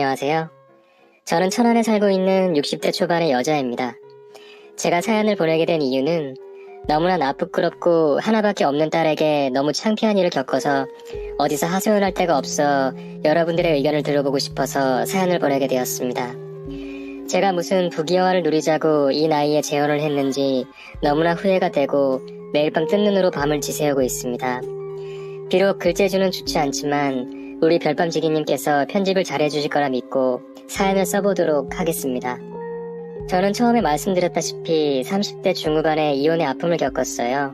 안녕하세요. 저는 천안에 살고 있는 60대 초반의 여자입니다. 제가 사연을 보내게 된 이유는 너무나 나쁘끄럽고 하나밖에 없는 딸에게 너무 창피한 일을 겪어서 어디서 하소연할 데가 없어 여러분들의 의견을 들어보고 싶어서 사연을 보내게 되었습니다. 제가 무슨 부귀영화를 누리자고 이 나이에 재혼을 했는지 너무나 후회가 되고 매일 밤 뜬 눈으로 밤을 지새우고 있습니다. 비록 글재주는 좋지 않지만 우리 별밤지기님께서 편집을 잘해주실 거라 믿고 사연을 써보도록 하겠습니다. 저는 처음에 말씀드렸다시피 30대 중후반에 이혼의 아픔을 겪었어요.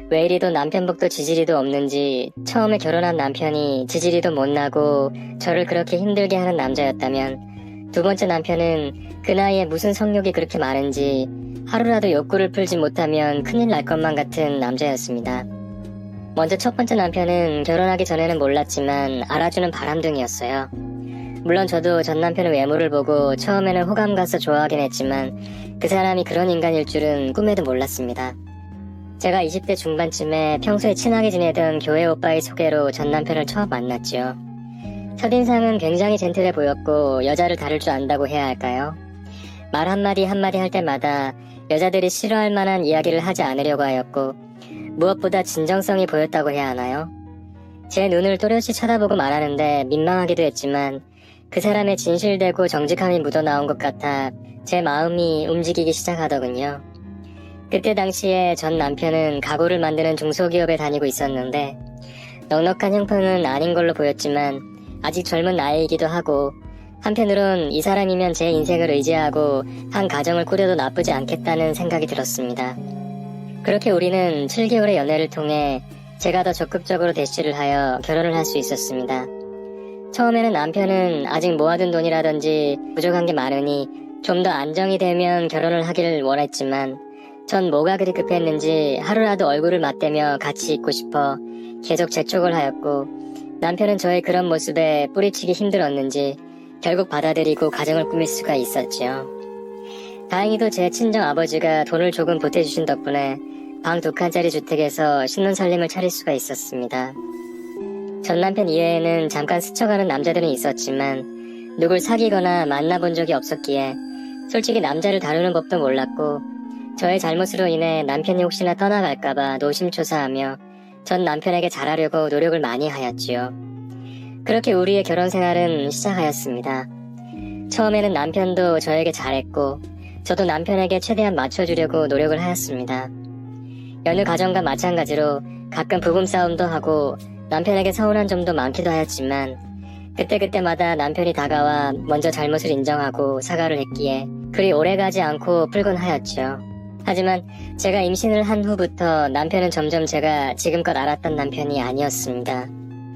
왜 이리도 남편 복도 지지리도 없는지 처음에 결혼한 남편이 지지리도 못나고 저를 그렇게 힘들게 하는 남자였다면 두 번째 남편은 그 나이에 무슨 성욕이 그렇게 많은지 하루라도 욕구를 풀지 못하면 큰일 날 것만 같은 남자였습니다. 먼저 첫 번째 남편은 결혼하기 전에는 몰랐지만 알아주는 바람둥이였어요. 물론 저도 전 남편의 외모를 보고 처음에는 호감 가서 좋아하긴 했지만 그 사람이 그런 인간일 줄은 꿈에도 몰랐습니다. 제가 20대 중반쯤에 평소에 친하게 지내던 교회 오빠의 소개로 전 남편을 처음 만났죠. 첫인상은 굉장히 젠틀해 보였고 여자를 다룰 줄 안다고 해야 할까요? 말 한마디 한마디 할 때마다 여자들이 싫어할 만한 이야기를 하지 않으려고 하였고 무엇보다 진정성이 보였다고 해야 하나요? 제 눈을 또렷이 쳐다보고 말하는데 민망하기도 했지만 그 사람의 진실되고 정직함이 묻어나온 것 같아 제 마음이 움직이기 시작하더군요. 그때 당시에 전 남편은 가구를 만드는 중소기업에 다니고 있었는데 넉넉한 형편은 아닌 걸로 보였지만 아직 젊은 나이이기도 하고 한편으론 이 사람이면 제 인생을 의지하고 한 가정을 꾸려도 나쁘지 않겠다는 생각이 들었습니다. 그렇게 우리는 7개월의 연애를 통해 제가 더 적극적으로 대시를 하여 결혼을 할 수 있었습니다. 처음에는 남편은 아직 모아둔 돈이라든지 부족한 게 많으니 좀 더 안정이 되면 결혼을 하기를 원했지만 전 뭐가 그리 급했는지 하루라도 얼굴을 맞대며 같이 있고 싶어 계속 재촉을 하였고 남편은 저의 그런 모습에 뿌리치기 힘들었는지 결국 받아들이고 가정을 꾸밀 수가 있었지요. 다행히도 제 친정 아버지가 돈을 조금 보태주신 덕분에 방 2칸짜리 주택에서 신혼살림을 차릴 수가 있었습니다. 전 남편 이외에는 잠깐 스쳐가는 남자들은 있었지만 누굴 사귀거나 만나본 적이 없었기에 솔직히 남자를 다루는 법도 몰랐고 저의 잘못으로 인해 남편이 혹시나 떠나갈까봐 노심초사하며 전 남편에게 잘하려고 노력을 많이 하였지요. 그렇게 우리의 결혼 생활은 시작하였습니다. 처음에는 남편도 저에게 잘했고 저도 남편에게 최대한 맞춰주려고 노력을 하였습니다. 여느 가정과 마찬가지로 가끔 부부싸움도 하고 남편에게 서운한 점도 많기도 하였지만 그때그때마다 남편이 다가와 먼저 잘못을 인정하고 사과를 했기에 그리 오래가지 않고 풀곤 하였죠. 하지만 제가 임신을 한 후부터 남편은 점점 제가 지금껏 알았던 남편이 아니었습니다.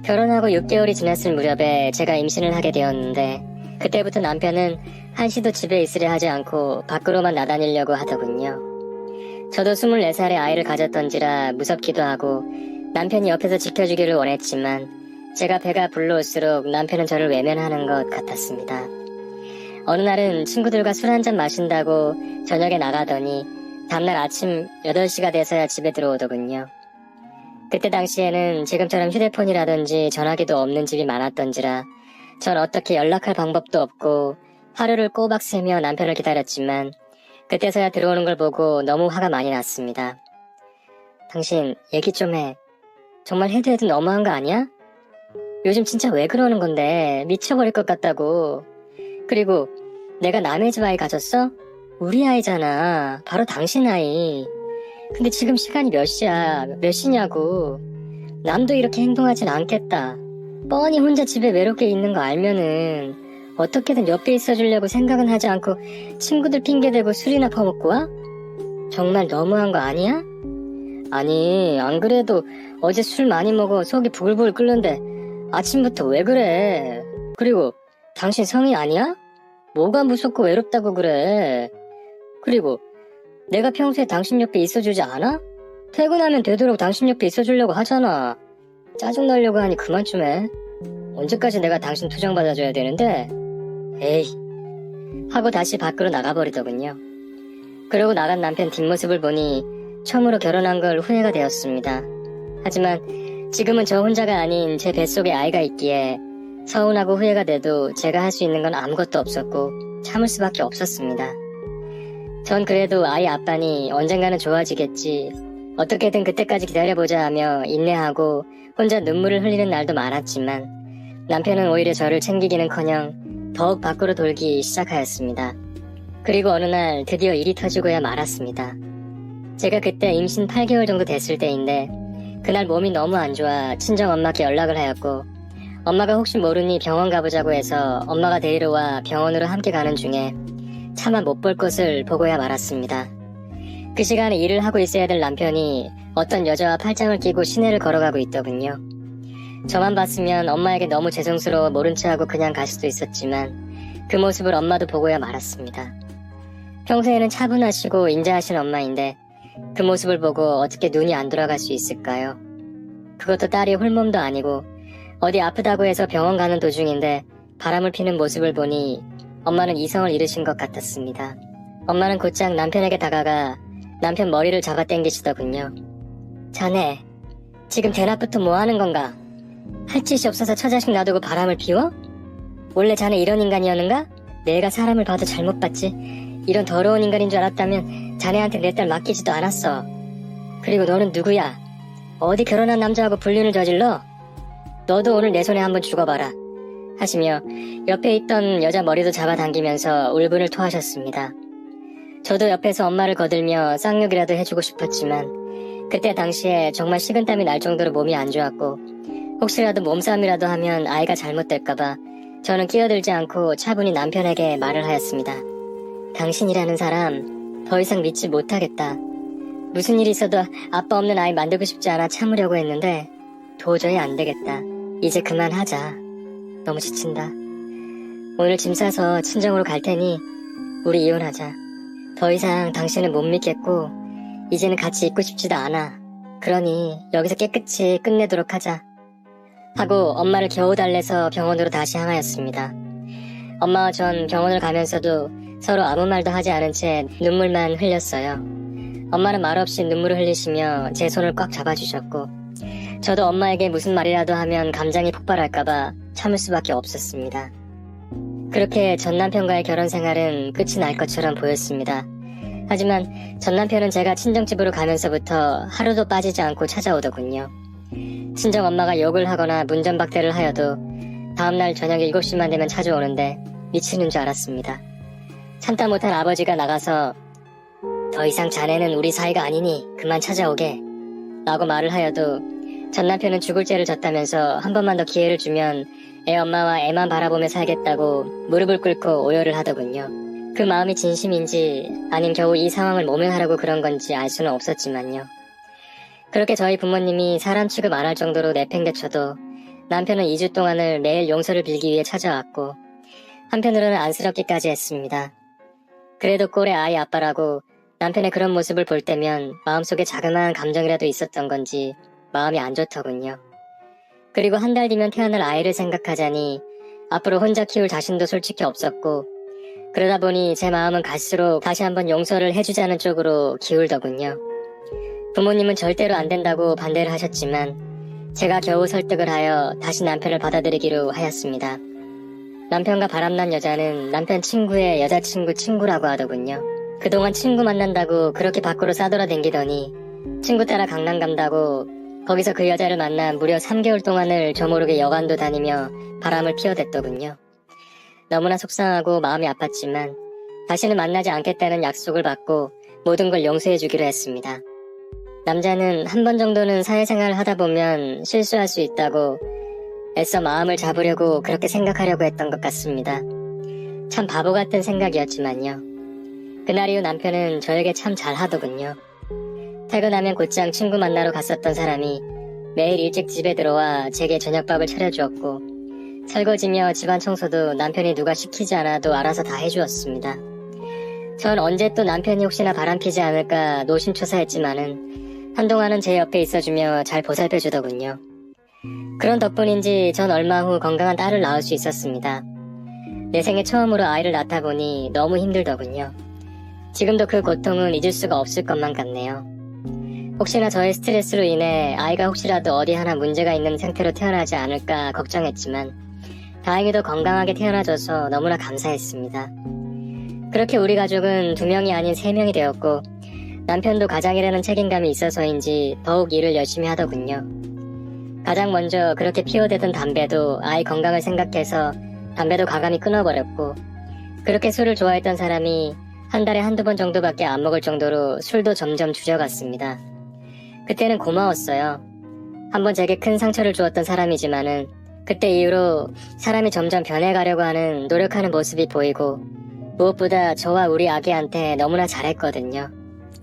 결혼하고 6개월이 지났을 무렵에 제가 임신을 하게 되었는데 그때부터 남편은 한시도 집에 있으려 하지 않고 밖으로만 나다니려고 하더군요. 저도 24살에 아이를 가졌던지라 무섭기도 하고 남편이 옆에서 지켜주기를 원했지만 제가 배가 불러올수록 남편은 저를 외면하는 것 같았습니다. 어느 날은 친구들과 술 한잔 마신다고 저녁에 나가더니 다음날 아침 8시가 돼서야 집에 들어오더군요. 그때 당시에는 지금처럼 휴대폰이라든지 전화기도 없는 집이 많았던지라 전 어떻게 연락할 방법도 없고 하루를 꼬박 새며 남편을 기다렸지만 그때서야 들어오는 걸 보고 너무 화가 많이 났습니다. 당신 얘기 좀 해. 정말 해도 너무한 거 아니야? 요즘 진짜 왜 그러는 건데 미쳐버릴 것 같다고. 그리고 내가 남의 집 아이 가졌어? 우리 아이잖아. 바로 당신 아이. 근데 지금 시간이 몇 시야? 몇 시냐고. 남도 이렇게 행동하진 않겠다. 뻔히 혼자 집에 외롭게 있는 거 알면은 어떻게든 옆에 있어주려고 생각은 하지 않고 친구들 핑계대고 술이나 퍼먹고 와? 정말 너무한 거 아니야? 아니 안 그래도 어제 술 많이 먹어 속이 부글부글 끓는데 아침부터 왜 그래? 그리고 당신 성이 아니야? 뭐가 무섭고 외롭다고 그래? 그리고 내가 평소에 당신 옆에 있어주지 않아? 퇴근하면 되도록 당신 옆에 있어주려고 하잖아. 짜증나려고 하니 그만 좀 해. 언제까지 내가 당신 투정받아줘야 되는데? 에이 하고 다시 밖으로 나가버리더군요. 그러고 나간 남편 뒷모습을 보니 처음으로 결혼한 걸 후회가 되었습니다. 하지만 지금은 저 혼자가 아닌 제 뱃속에 아이가 있기에 서운하고 후회가 돼도 제가 할 수 있는 건 아무것도 없었고 참을 수밖에 없었습니다. 전 그래도 아이 아빠니 언젠가는 좋아지겠지, 어떻게든 그때까지 기다려보자 하며 인내하고 혼자 눈물을 흘리는 날도 많았지만 남편은 오히려 저를 챙기기는커녕 더욱 밖으로 돌기 시작하였습니다. 그리고 어느 날 드디어 일이 터지고야 말았습니다. 제가 그때 임신 8개월 정도 됐을 때인데 그날 몸이 너무 안 좋아 친정엄마께 연락을 하였고, 엄마가 혹시 모르니 병원 가보자고 해서 엄마가 데리러 와 병원으로 함께 가는 중에 차마 못 볼 것을 보고야 말았습니다. 그 시간에 일을 하고 있어야 될 남편이 어떤 여자와 팔짱을 끼고 시내를 걸어가고 있더군요. 저만 봤으면 엄마에게 너무 죄송스러워 모른 체하고 그냥 갈 수도 있었지만 그 모습을 엄마도 보고야 말았습니다. 평소에는 차분하시고 인자하신 엄마인데 그 모습을 보고 어떻게 눈이 안 돌아갈 수 있을까요? 그것도 딸이 홀몸도 아니고 어디 아프다고 해서 병원 가는 도중인데 바람을 피는 모습을 보니 엄마는 이성을 잃으신 것 같았습니다. 엄마는 곧장 남편에게 다가가 남편 머리를 잡아 당기시더군요. 자네, 지금 대낮부터 뭐 하는 건가? 할 짓이 없어서 처자식 놔두고 바람을 피워? 원래 자네 이런 인간이었는가? 내가 사람을 봐도 잘못 봤지. 이런 더러운 인간인 줄 알았다면 자네한테 내 딸 맡기지도 않았어. 그리고 너는 누구야? 어디 결혼한 남자하고 불륜을 저질러? 너도 오늘 내 손에 한번 죽어봐라. 하시며 옆에 있던 여자 머리도 잡아당기면서 울분을 토하셨습니다. 저도 옆에서 엄마를 거들며 쌍욕이라도 해주고 싶었지만 그때 당시에 정말 식은땀이 날 정도로 몸이 안 좋았고 혹시라도 몸싸움이라도 하면 아이가 잘못될까봐 저는 끼어들지 않고 차분히 남편에게 말을 하였습니다. 당신이라는 사람 더 이상 믿지 못하겠다. 무슨 일이 있어도 아빠 없는 아이 만들고 싶지 않아 참으려고 했는데 도저히 안 되겠다. 이제 그만하자. 너무 지친다. 오늘 짐 싸서 친정으로 갈 테니 우리 이혼하자. 더 이상 당신을 못 믿겠고 이제는 같이 있고 싶지도 않아. 그러니 여기서 깨끗이 끝내도록 하자. 하고 엄마를 겨우 달래서 병원으로 다시 향하였습니다. 엄마와 전 병원을 가면서도 서로 아무 말도 하지 않은 채 눈물만 흘렸어요. 엄마는 말없이 눈물을 흘리시며 제 손을 꽉 잡아주셨고 저도 엄마에게 무슨 말이라도 하면 감정이 폭발할까봐 참을 수밖에 없었습니다. 그렇게 전 남편과의 결혼 생활은 끝이 날 것처럼 보였습니다. 하지만 전 남편은 제가 친정집으로 가면서부터 하루도 빠지지 않고 찾아오더군요. 친정 엄마가 욕을 하거나 문전박대를 하여도 다음날 저녁 7시만 되면 찾아오는데 미치는 줄 알았습니다. 참다 못한 아버지가 나가서 더 이상 자네는 우리 사이가 아니니 그만 찾아오게 라고 말을 하여도 전 남편은 죽을 죄를 졌다면서 한 번만 더 기회를 주면 애 엄마와 애만 바라보며 살겠다고 무릎을 꿇고 오열을 하더군요. 그 마음이 진심인지 아님 겨우 이 상황을 모면하려고 그런 건지 알 수는 없었지만요. 그렇게 저희 부모님이 사람 취급 안 할 정도로 내팽개쳐도 남편은 2주 동안을 매일 용서를 빌기 위해 찾아왔고 한편으로는 안쓰럽기까지 했습니다. 그래도 꼴의 아이 아빠라고 남편의 그런 모습을 볼 때면 마음속에 자그마한 감정이라도 있었던 건지 마음이 안 좋더군요. 그리고 한 달 뒤면 태어날 아이를 생각하자니 앞으로 혼자 키울 자신도 솔직히 없었고 그러다 보니 제 마음은 갈수록 다시 한번 용서를 해주자는 쪽으로 기울더군요. 부모님은 절대로 안 된다고 반대를 하셨지만 제가 겨우 설득을 하여 다시 남편을 받아들이기로 하였습니다. 남편과 바람난 여자는 남편 친구의 여자친구 친구라고 하더군요. 그동안 친구 만난다고 그렇게 밖으로 싸돌아댕기더니 친구 따라 강남 간다고 거기서 그 여자를 만나 무려 3개월 동안을 저모르게 여관도 다니며 바람을 피워댔더군요. 너무나 속상하고 마음이 아팠지만 다시는 만나지 않겠다는 약속을 받고 모든 걸 용서해주기로 했습니다. 남자는 한 번 정도는 사회생활을 하다 보면 실수할 수 있다고 애써 마음을 잡으려고 그렇게 생각하려고 했던 것 같습니다. 참 바보 같은 생각이었지만요. 그날 이후 남편은 저에게 참 잘하더군요. 퇴근하면 곧장 친구 만나러 갔었던 사람이 매일 일찍 집에 들어와 제게 저녁밥을 차려주었고 설거지며 집안 청소도 남편이 누가 시키지 않아도 알아서 다 해주었습니다. 전 언제 또 남편이 혹시나 바람피지 않을까 노심초사했지만은 한동안은 제 옆에 있어주며 잘 보살펴주더군요. 그런 덕분인지 전 얼마 후 건강한 딸을 낳을 수 있었습니다. 내 생애 처음으로 아이를 낳다 보니 너무 힘들더군요. 지금도 그 고통은 잊을 수가 없을 것만 같네요. 혹시나 저의 스트레스로 인해 아이가 혹시라도 어디 하나 문제가 있는 상태로 태어나지 않을까 걱정했지만 다행히도 건강하게 태어나줘서 너무나 감사했습니다. 그렇게 우리 가족은 2명이 아닌 3명이 되었고 남편도 가장이라는 책임감이 있어서인지 더욱 일을 열심히 하더군요. 가장 먼저 그렇게 피워대던 담배도 아이 건강을 생각해서 담배도 과감히 끊어버렸고, 그렇게 술을 좋아했던 사람이 한 달에 1~2번 정도밖에 안 먹을 정도로 술도 점점 줄여갔습니다. 그때는 고마웠어요. 한번 제게 큰 상처를 주었던 사람이지만은 그때 이후로 사람이 점점 변해가려고 하는 노력하는 모습이 보이고, 무엇보다 저와 우리 아기한테 너무나 잘했거든요.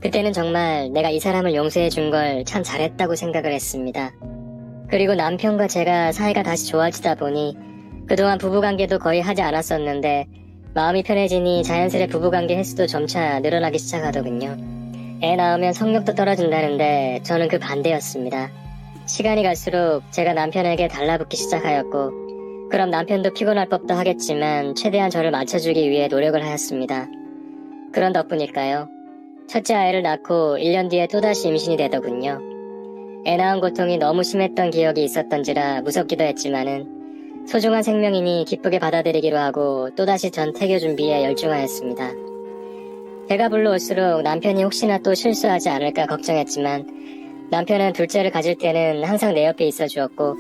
그때는 정말 내가 이 사람을 용서해 준 걸 참 잘했다고 생각을 했습니다. 그리고 남편과 제가 사이가 다시 좋아지다 보니 그동안 부부관계도 거의 하지 않았었는데 마음이 편해지니 자연스레 부부관계 횟수도 점차 늘어나기 시작하더군요. 애 낳으면 성욕도 떨어진다는데 저는 그 반대였습니다. 시간이 갈수록 제가 남편에게 달라붙기 시작하였고, 그럼 남편도 피곤할 법도 하겠지만 최대한 저를 맞춰주기 위해 노력을 하였습니다. 그런 덕분일까요? 첫째 아이를 낳고 1년 뒤에 또다시 임신이 되더군요. 애 낳은 고통이 너무 심했던 기억이 있었던지라 무섭기도 했지만은 소중한 생명이니 기쁘게 받아들이기로 하고 또다시 전 태교 준비에 열중하였습니다. 배가 불러올수록 남편이 혹시나 또 실수하지 않을까 걱정했지만 남편은 둘째를 가질 때는 항상 내 옆에 있어 주었고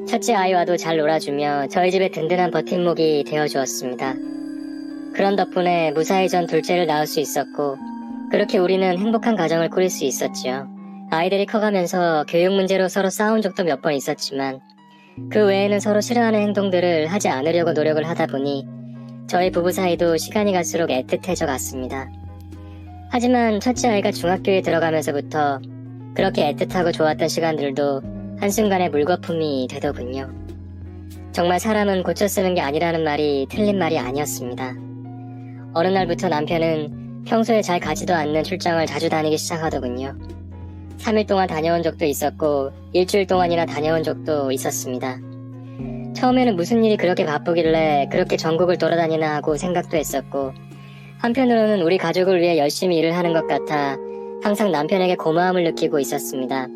첫째 아이와도 잘 놀아주며 저희 집의 든든한 버팀목이 되어주었습니다. 그런 덕분에 무사히 전 둘째를 낳을 수 있었고 그렇게 우리는 행복한 가정을 꾸릴 수 있었지요. 아이들이 커가면서 교육 문제로 서로 싸운 적도 몇 번 있었지만 그 외에는 서로 싫어하는 행동들을 하지 않으려고 노력을 하다 보니 저희 부부 사이도 시간이 갈수록 애틋해져 갔습니다. 하지만 첫째 아이가 중학교에 들어가면서부터 그렇게 애틋하고 좋았던 시간들도 한순간에 물거품이 되더군요. 정말 사람은 고쳐 쓰는 게 아니라는 말이 틀린 말이 아니었습니다. 어느 날부터 남편은 평소에 잘 가지도 않는 출장을 자주 다니기 시작하더군요. 3일 동안 다녀온 적도 있었고 일주일 동안이나 다녀온 적도 있었습니다. 처음에는 무슨 일이 그렇게 바쁘길래 그렇게 전국을 돌아다니나 하고 생각도 했었고, 한편으로는 우리 가족을 위해 열심히 일을 하는 것 같아 항상 남편에게 고마움을 느끼고 있었습니다.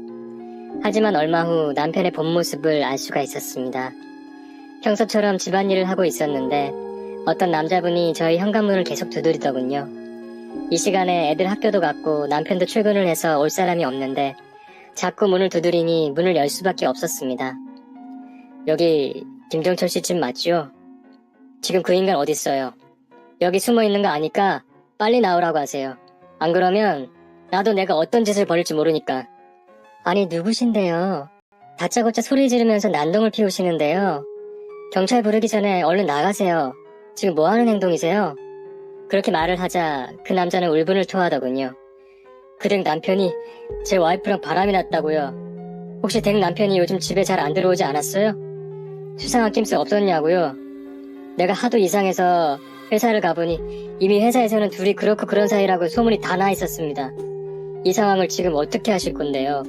하지만 얼마 후 남편의 본 모습을 알 수가 있었습니다. 평소처럼 집안일을 하고 있었는데 어떤 남자분이 저희 현관문을 계속 두드리더군요. 이 시간에 애들 학교도 갔고 남편도 출근을 해서 올 사람이 없는데 자꾸 문을 두드리니 문을 열 수밖에 없었습니다. 여기 김정철 씨 집 맞지요? 지금 그 인간 어딨어요? 여기 숨어있는 거 아니까 빨리 나오라고 하세요. 안 그러면 나도 내가 어떤 짓을 벌일지 모르니까. 아니 누구신데요? 다짜고짜 소리 지르면서 난동을 피우시는데요. 경찰 부르기 전에 얼른 나가세요. 지금 뭐하는 행동이세요? 그렇게 말을 하자 그 남자는 울분을 토하더군요. 그 댁 남편이 제 와이프랑 바람이 났다고요. 혹시 댁 남편이 요즘 집에 잘 안 들어오지 않았어요? 수상한 낌새 없었냐고요. 내가 하도 이상해서 회사를 가보니 이미 회사에서는 둘이 그렇고 그런 사이라고 소문이 다 나 있었습니다. 이 상황을 지금 어떻게 하실 건데요?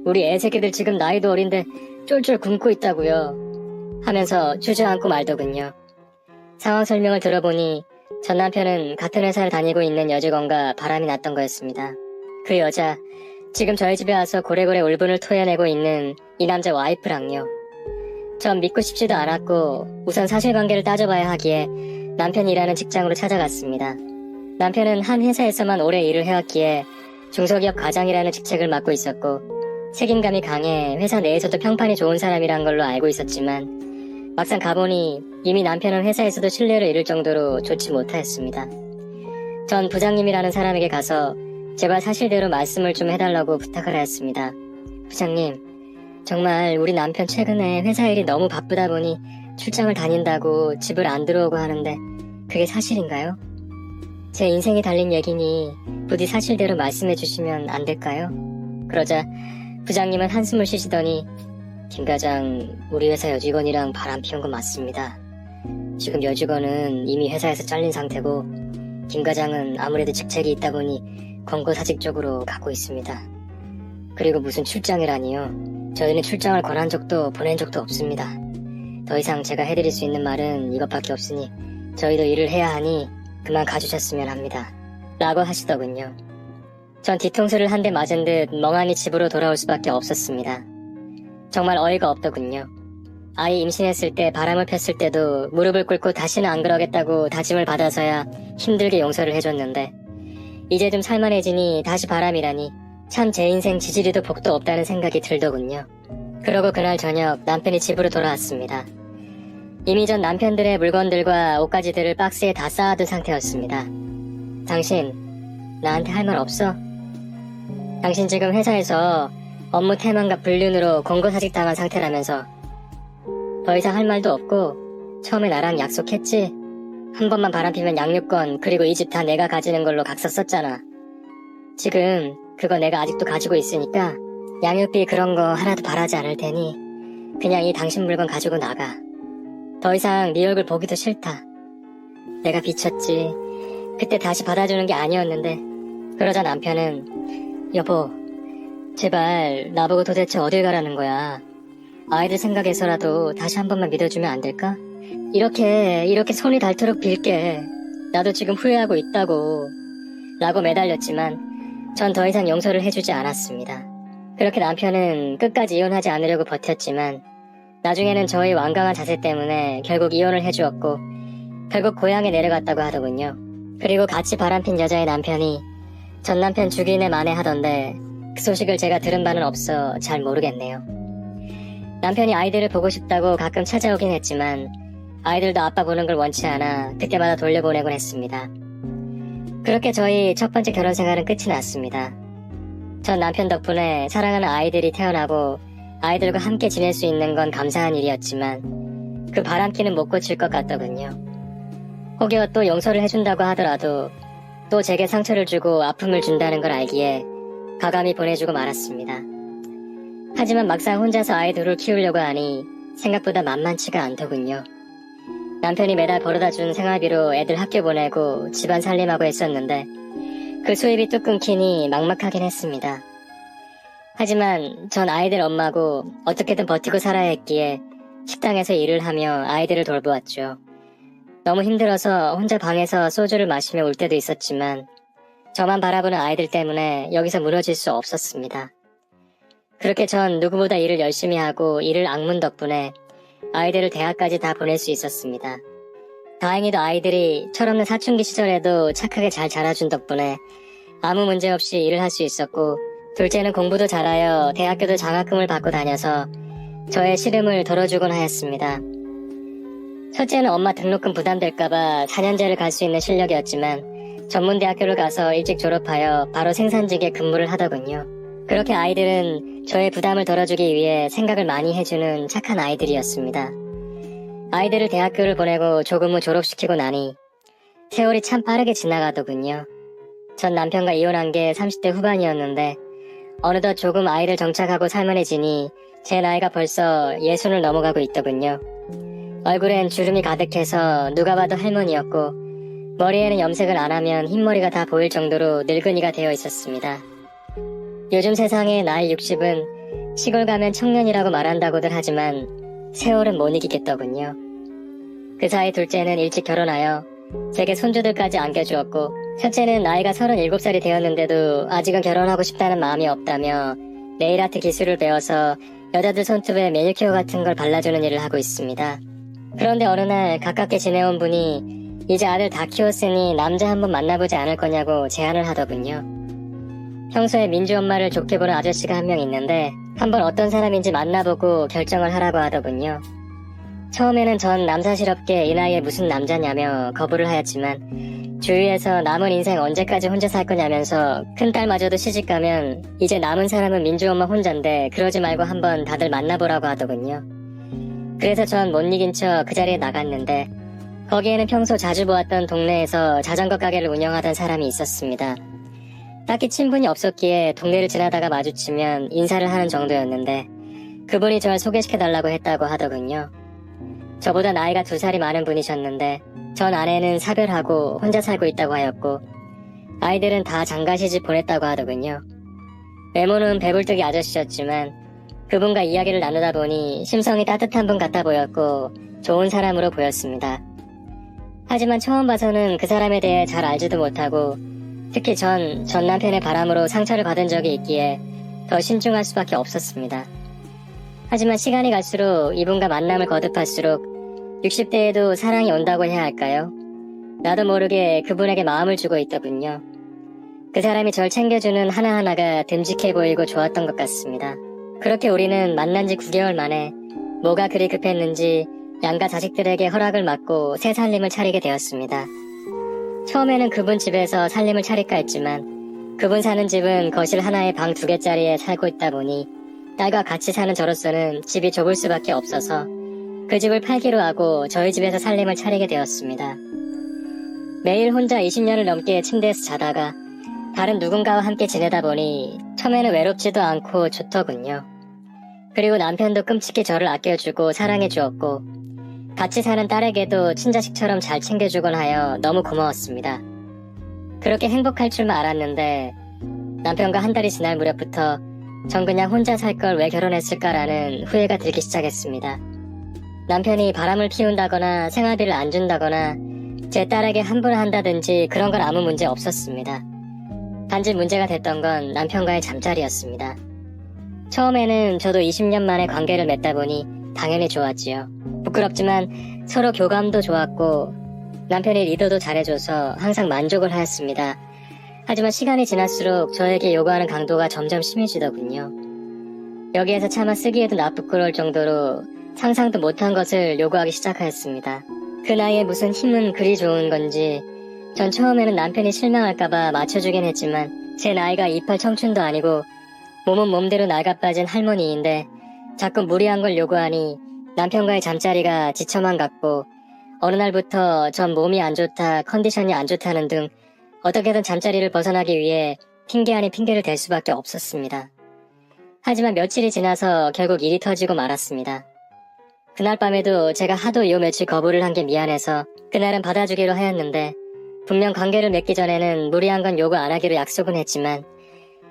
우리 애새끼들 지금 나이도 어린데 쫄쫄 굶고 있다고요. 하면서 주저앉고 말더군요. 상황 설명을 들어보니 전 남편은 같은 회사를 다니고 있는 여직원과 바람이 났던 거였습니다. 그 여자, 지금 저희 집에 와서 고래고래 울분을 토해내고 있는 이 남자 와이프랑요. 전 믿고 싶지도 않았고 우선 사실관계를 따져봐야 하기에 남편이 일하는 직장으로 찾아갔습니다. 남편은 한 회사에서만 오래 일을 해왔기에 중소기업 과장이라는 직책을 맡고 있었고 책임감이 강해 회사 내에서도 평판이 좋은 사람이란 걸로 알고 있었지만 막상 가보니 이미 남편은 회사에서도 신뢰를 잃을 정도로 좋지 못하였습니다. 전 부장님이라는 사람에게 가서 제발 사실대로 말씀을 좀 해달라고 부탁을 하였습니다. 부장님, 정말 우리 남편 최근에 회사 일이 너무 바쁘다 보니 출장을 다닌다고 집을 안 들어오고 하는데 그게 사실인가요? 제 인생이 달린 얘기니 부디 사실대로 말씀해 주시면 안 될까요? 그러자 부장님은 한숨을 쉬시더니 김 과장, 우리 회사 여직원이랑 바람 피운 거 맞습니다. 지금 여직원은 이미 회사에서 잘린 상태고 김 과장은 아무래도 직책이 있다 보니 권고사직 쪽으로 가고 있습니다. 그리고 무슨 출장이라니요. 저희는 출장을 권한 적도 보낸 적도 없습니다. 더 이상 제가 해드릴 수 있는 말은 이것밖에 없으니 저희도 일을 해야 하니 그만 가주셨으면 합니다. 라고 하시더군요. 전 뒤통수를 한 대 맞은 듯 멍하니 집으로 돌아올 수밖에 없었습니다. 정말 어이가 없더군요. 아이 임신했을 때 바람을 폈을 때도 무릎을 꿇고 다시는 안 그러겠다고 다짐을 받아서야 힘들게 용서를 해줬는데 이제 좀 살만해지니 다시 바람이라니 참 제 인생 지지리도 복도 없다는 생각이 들더군요. 그러고 그날 저녁 남편이 집으로 돌아왔습니다. 이미 전 남편들의 물건들과 옷가지들을 박스에 다 쌓아둔 상태였습니다. 당신 나한테 할 말 없어? 당신 지금 회사에서 업무 태만과 불륜으로 권고사직 당한 상태라면서 더 이상 할 말도 없고 처음에 나랑 약속했지? 한 번만 바람피면 양육권 그리고 이 집 다 내가 가지는 걸로 각서 썼잖아. 지금 그거 내가 아직도 가지고 있으니까 양육비 그런 거 하나도 바라지 않을 테니 그냥 이 당신 물건 가지고 나가. 더 이상 네 얼굴 보기도 싫다. 내가 비쳤지. 그때 다시 받아주는 게 아니었는데. 그러자 남편은 여보 제발 나보고 도대체 어딜 가라는 거야. 아이들 생각해서라도 다시 한 번만 믿어주면 안 될까? 이렇게 손이 닳도록 빌게. 나도 지금 후회하고 있다고. 라고 매달렸지만 전 더 이상 용서를 해주지 않았습니다. 그렇게 남편은 끝까지 이혼하지 않으려고 버텼지만 나중에는 저의 완강한 자세 때문에 결국 이혼을 해주었고 결국 고향에 내려갔다고 하더군요. 그리고 같이 바람핀 여자의 남편이 전 남편 죽이네 만회하던데 그 소식을 제가 들은 바는 없어 잘 모르겠네요. 남편이 아이들을 보고 싶다고 가끔 찾아오긴 했지만 아이들도 아빠 보는 걸 원치 않아 그때마다 돌려보내곤 했습니다. 그렇게 저희 첫 번째 결혼 생활은 끝이 났습니다. 전 남편 덕분에 사랑하는 아이들이 태어나고 아이들과 함께 지낼 수 있는 건 감사한 일이었지만 그 바람기는 못 고칠 것 같더군요. 혹여 또 용서를 해준다고 하더라도 또 제게 상처를 주고 아픔을 준다는 걸 알기에 과감히 보내주고 말았습니다. 하지만 막상 혼자서 아이 둘을 키우려고 하니 생각보다 만만치가 않더군요. 남편이 매달 벌어다준 생활비로 애들 학교 보내고 집안 살림하고 했었는데 그 수입이 뚝 끊기니 막막하긴 했습니다. 하지만 전 아이들 엄마고 어떻게든 버티고 살아야 했기에 식당에서 일을 하며 아이들을 돌보았죠. 너무 힘들어서 혼자 방에서 소주를 마시며 울 때도 있었지만 저만 바라보는 아이들 때문에 여기서 무너질 수 없었습니다. 그렇게 전 누구보다 일을 열심히 하고 일을 악문 덕분에 아이들을 대학까지 다 보낼 수 있었습니다. 다행히도 아이들이 철없는 사춘기 시절에도 착하게 잘 자라준 덕분에 아무 문제 없이 일을 할 수 있었고 둘째는 공부도 잘하여 대학교도 장학금을 받고 다녀서 저의 시름을 덜어주곤 하였습니다. 첫째는 엄마 등록금 부담될까봐 4년제를 갈 수 있는 실력이었지만 전문대학교를 가서 일찍 졸업하여 바로 생산직에 근무를 하더군요. 그렇게 아이들은 저의 부담을 덜어주기 위해 생각을 많이 해주는 착한 아이들이었습니다. 아이들을 대학교를 보내고 조금 후 졸업시키고 나니 세월이 참 빠르게 지나가더군요. 전 남편과 이혼한 게 30대 후반이었는데 어느덧 조금 아이를 정착하고 살만해지니 제 나이가 벌써 60을 넘어가고 있더군요. 얼굴엔 주름이 가득해서 누가 봐도 할머니였고 머리에는 염색을 안 하면 흰머리가 다 보일 정도로 늙은이가 되어 있었습니다. 요즘 세상에 나이 60은 시골 가면 청년이라고 말한다고들 하지만 세월은 못 이기겠더군요. 그 사이 둘째는 일찍 결혼하여 제게 손주들까지 안겨주었고 첫째는 나이가 37살이 되었는데도 아직은 결혼하고 싶다는 마음이 없다며 네일아트 기술을 배워서 여자들 손톱에 매니큐어 같은 걸 발라주는 일을 하고 있습니다. 그런데 어느 날 가깝게 지내온 분이 이제 아들 다 키웠으니 남자 한번 만나보지 않을 거냐고 제안을 하더군요. 평소에 민주 엄마를 좋게 보는 아저씨가 한 명 있는데 한번 어떤 사람인지 만나보고 결정을 하라고 하더군요. 처음에는 전 남사스럽게 이 나이에 무슨 남자냐며 거부를 하였지만 주위에서 남은 인생 언제까지 혼자 살 거냐면서 큰딸마저도 시집가면 이제 남은 사람은 민주 엄마 혼잔데 그러지 말고 한번 다들 만나보라고 하더군요. 그래서 전 못 이긴 척 그 자리에 나갔는데 거기에는 평소 자주 보았던 동네에서 자전거 가게를 운영하던 사람이 있었습니다. 딱히 친분이 없었기에 동네를 지나다가 마주치면 인사를 하는 정도였는데 그분이 절 소개시켜달라고 했다고 하더군요. 저보다 나이가 2살이 많은 분이셨는데 전 아내는 사별하고 혼자 살고 있다고 하였고 아이들은 다 장가시집 보냈다고 하더군요. 외모는 배불뚝이 아저씨였지만 그분과 이야기를 나누다 보니 심성이 따뜻한 분 같아 보였고 좋은 사람으로 보였습니다. 하지만 처음 봐서는 그 사람에 대해 잘 알지도 못하고 특히 전 남편의 바람으로 상처를 받은 적이 있기에 더 신중할 수밖에 없었습니다. 하지만 시간이 갈수록 이분과 만남을 거듭할수록 60대에도 사랑이 온다고 해야 할까요? 나도 모르게 그분에게 마음을 주고 있더군요. 그 사람이 절 챙겨주는 하나하나가 듬직해 보이고 좋았던 것 같습니다. 그렇게 우리는 만난 지 9개월 만에 뭐가 그리 급했는지 양가 자식들에게 허락을 받고 새 살림을 차리게 되었습니다. 처음에는 그분 집에서 살림을 차릴까 했지만 그분 사는 집은 거실 하나에 방 2개짜리에 살고 있다 보니 딸과 같이 사는 저로서는 집이 좁을 수밖에 없어서 그 집을 팔기로 하고 저희 집에서 살림을 차리게 되었습니다. 매일 혼자 20년을 넘게 침대에서 자다가 다른 누군가와 함께 지내다 보니 처음에는 외롭지도 않고 좋더군요. 그리고 남편도 끔찍히 저를 아껴주고 사랑해주었고 같이 사는 딸에게도 친자식처럼 잘 챙겨주곤 하여 너무 고마웠습니다. 그렇게 행복할 줄만 알았는데 남편과 한 달이 지날 무렵부터 전 그냥 혼자 살 걸 왜 결혼했을까라는 후회가 들기 시작했습니다. 남편이 바람을 피운다거나 생활비를 안 준다거나 제 딸에게 함부로 한다든지 그런 건 아무 문제 없었습니다. 단지 문제가 됐던 건 남편과의 잠자리였습니다. 처음에는 저도 20년 만에 관계를 맺다 보니 당연히 좋았지요. 부끄럽지만 서로 교감도 좋았고 남편이 리더도 잘해줘서 항상 만족을 하였습니다. 하지만 시간이 지날수록 저에게 요구하는 강도가 점점 심해지더군요. 여기에서 차마 쓰기에도 나쁘끄러울 정도로 상상도 못한 것을 요구하기 시작하였습니다. 그 나이에 무슨 힘은 그리 좋은 건지 전 처음에는 남편이 실망할까봐 맞춰주긴 했지만 제 나이가 28 청춘도 아니고 몸은 몸대로 낡아빠진 할머니인데 자꾸 무리한 걸 요구하니 남편과의 잠자리가 지쳐만 갔고 어느 날부터 전 몸이 안 좋다, 컨디션이 안 좋다는 등 어떻게든 잠자리를 벗어나기 위해 핑계 아닌 핑계를 댈 수밖에 없었습니다. 하지만 며칠이 지나서 결국 일이 터지고 말았습니다. 그날 밤에도 제가 하도 요 며칠 거부를 한 게 미안해서 그날은 받아주기로 하였는데 분명 관계를 맺기 전에는 무리한 건 요구 안 하기로 약속은 했지만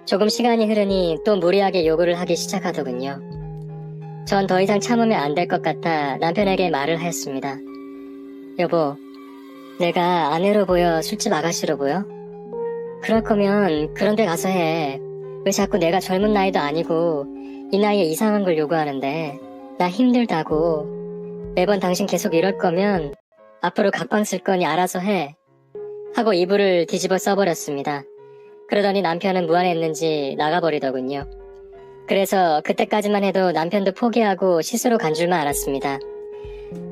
조금 시간이 흐르니 또 무리하게 요구를 하기 시작하더군요. 전 더 이상 참으면 안 될 것 같아 남편에게 말을 하였습니다. 여보, 내가 아내로 보여 술집 아가씨로 보여? 그럴 거면 그런 데 가서 해. 왜 자꾸 내가 젊은 나이도 아니고 이 나이에 이상한 걸 요구하는데 나 힘들다고. 매번 당신 계속 이럴 거면 앞으로 각방 쓸 거니 알아서 해. 하고 이불을 뒤집어 써버렸습니다. 그러더니 남편은 무안했는지 나가버리더군요. 그래서 그때까지만 해도 남편도 포기하고 시스로 간 줄만 알았습니다.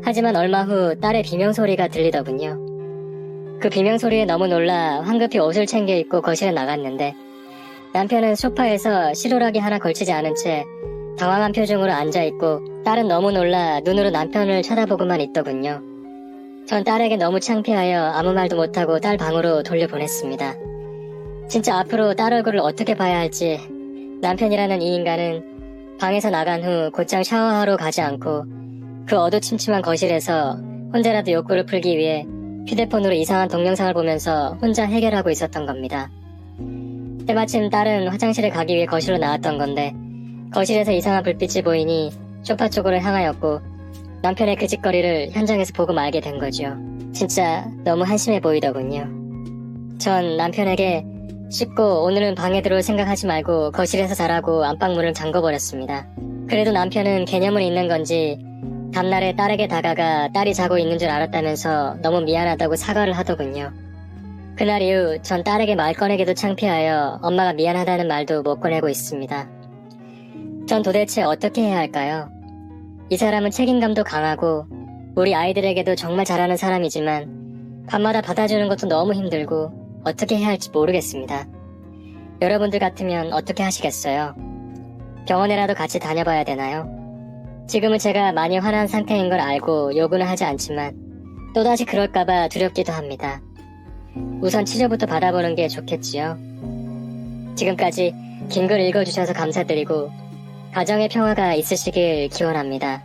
하지만 얼마 후 딸의 비명소리가 들리더군요. 그 비명소리에 너무 놀라 황급히 옷을 챙겨 입고 거실에 나갔는데 남편은 소파에서 실오라기 하나 걸치지 않은 채 당황한 표정으로 앉아있고 딸은 너무 놀라 눈으로 남편을 쳐다보고만 있더군요. 전 딸에게 너무 창피하여 아무 말도 못하고 딸 방으로 돌려보냈습니다. 진짜 앞으로 딸 얼굴을 어떻게 봐야 할지 남편이라는 이 인간은 방에서 나간 후 곧장 샤워하러 가지 않고 그 어두침침한 거실에서 혼자라도 욕구를 풀기 위해 휴대폰으로 이상한 동영상을 보면서 혼자 해결하고 있었던 겁니다. 때마침 딸은 화장실에 가기 위해 거실로 나왔던 건데 거실에서 이상한 불빛이 보이니 소파 쪽으로 향하였고 남편의 그 짓거리를 현장에서 보고 말게 된 거죠. 진짜 너무 한심해 보이더군요. 전 남편에게 씻고 오늘은 방에 들어올 생각하지 말고 거실에서 자라고 안방문을 잠궈버렸습니다. 그래도 남편은 개념은 있는 건지 다음날에 딸에게 다가가 딸이 자고 있는 줄 알았다면서 너무 미안하다고 사과를 하더군요. 그날 이후 전 딸에게 말 꺼내기도 창피하여 엄마가 미안하다는 말도 못 꺼내고 있습니다. 전 도대체 어떻게 해야 할까요? 이 사람은 책임감도 강하고 우리 아이들에게도 정말 잘하는 사람이지만 밤마다 받아주는 것도 너무 힘들고 어떻게 해야 할지 모르겠습니다. 여러분들 같으면 어떻게 하시겠어요? 병원에라도 같이 다녀봐야 되나요? 지금은 제가 많이 화난 상태인 걸 알고 요구는 하지 않지만 또다시 그럴까봐 두렵기도 합니다. 우선 치료부터 받아보는 게 좋겠지요. 지금까지 긴 글 읽어주셔서 감사드리고 가정의 평화가 있으시길 기원합니다.